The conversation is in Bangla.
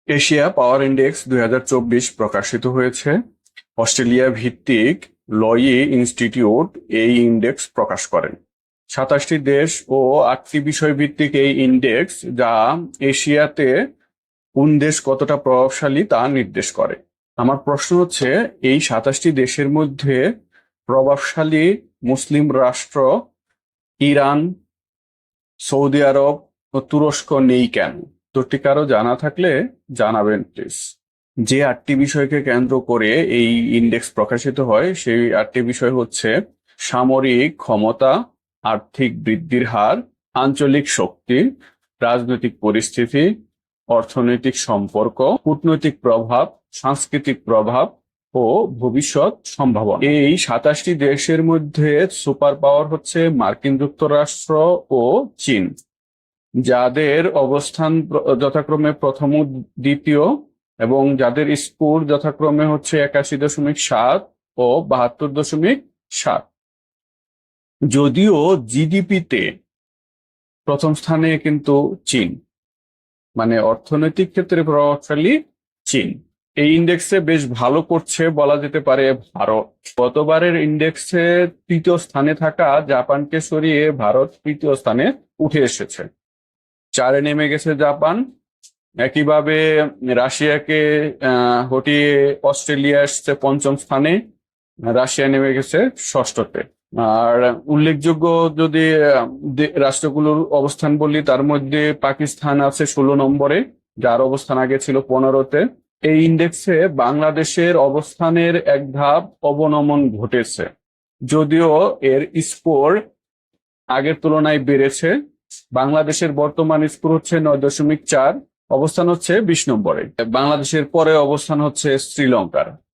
এশিয়া পাওয়ার ইন্ডেক্স 2024 প্রকাশিত হয়েছে। অস্ট্রেলিয়া ভিত্তিক লয়ি ইনস্টিটিউট এই ইন্ডেক্স প্রকাশ করেন। 27টি দেশ ও 8টি বিষয় ভিত্তিক এই ইন্ডেক্স, যা এশিয়াতে কোন দেশ কতটা প্রভাবশালী তা নির্দেশ করে। আমার প্রশ্ন হচ্ছে, এই 27টি দেশের মধ্যে প্রভাবশালী মুসলিম রাষ্ট্র ইরান, সৌদি আরব ও তুরস্ক নেই কেন? উত্তরটি কারো জানা থাকলে জানাবেন প্লিজ। যে 8টি বিষয়কে কেন্দ্র করে এই ইন্ডেক্স প্রকাশিত হয়, সেই 8টি বিষয় হচ্ছে: সামরিক ক্ষমতা, আর্থিক বৃদ্ধির হার, আঞ্চলিক শক্তি, রাজনৈতিক পরিস্থিতি, অর্থনৈতিক সম্পর্ক, কূটনৈতিক প্রভাব, সাংস্কৃতিক প্রভাব ও ভবিষ্যৎ সম্ভাবনা। এই 27টি দেশের মধ্যে সুপার পাওয়ার হচ্ছে মার্কিন যুক্তরাষ্ট্র ও চীন, যাদের অবস্থান যথাক্রমে প্রথম ও দ্বিতীয়, এবং যাদের স্কোর যথাক্রমে হচ্ছে 81.7 ও 72.7। যদিও জিডিপিতে প্রথম স্থানে কিন্তু চীন, মানে অর্থনৈতিক ক্ষেত্রে প্রভাবশালী চীন। এই ইন্ডেক্সে বেশ ভালো করছে বলা যেতে পারে ভারত। গতবারের ইন্ডেক্সে তৃতীয় স্থানে থাকা জাপানকে সরিয়ে ভারত তৃতীয় স্থানে উঠে এসেছে। 4-এ নেমে গেছে জাপান। একইভাবে রাশিয়াকে হটিয়ে অস্ট্রেলিয়া এসছে পঞ্চম স্থানে, রাশিয়া নেমে গেছে ষষ্ঠতে। আর উল্লেখযোগ্য যদি রাষ্ট্রগুলোর অবস্থান বলি, তার মধ্যে পাকিস্তান আছে 16 নম্বরে, যার অবস্থান আগে ছিল 15তে। এই ইন্ডেক্সে বাংলাদেশের অবস্থানের এক ধাপ অবনমন ঘটেছে, যদিও এর স্কোর আগের তুলনায় বেড়েছে। বাংলাদেশের বর্তমান স্কোর হচ্ছে 9.4, অবস্থান হচ্ছে 20 নম্বরে। বাংলাদেশের পরে অবস্থান হচ্ছে শ্রীলঙ্কার।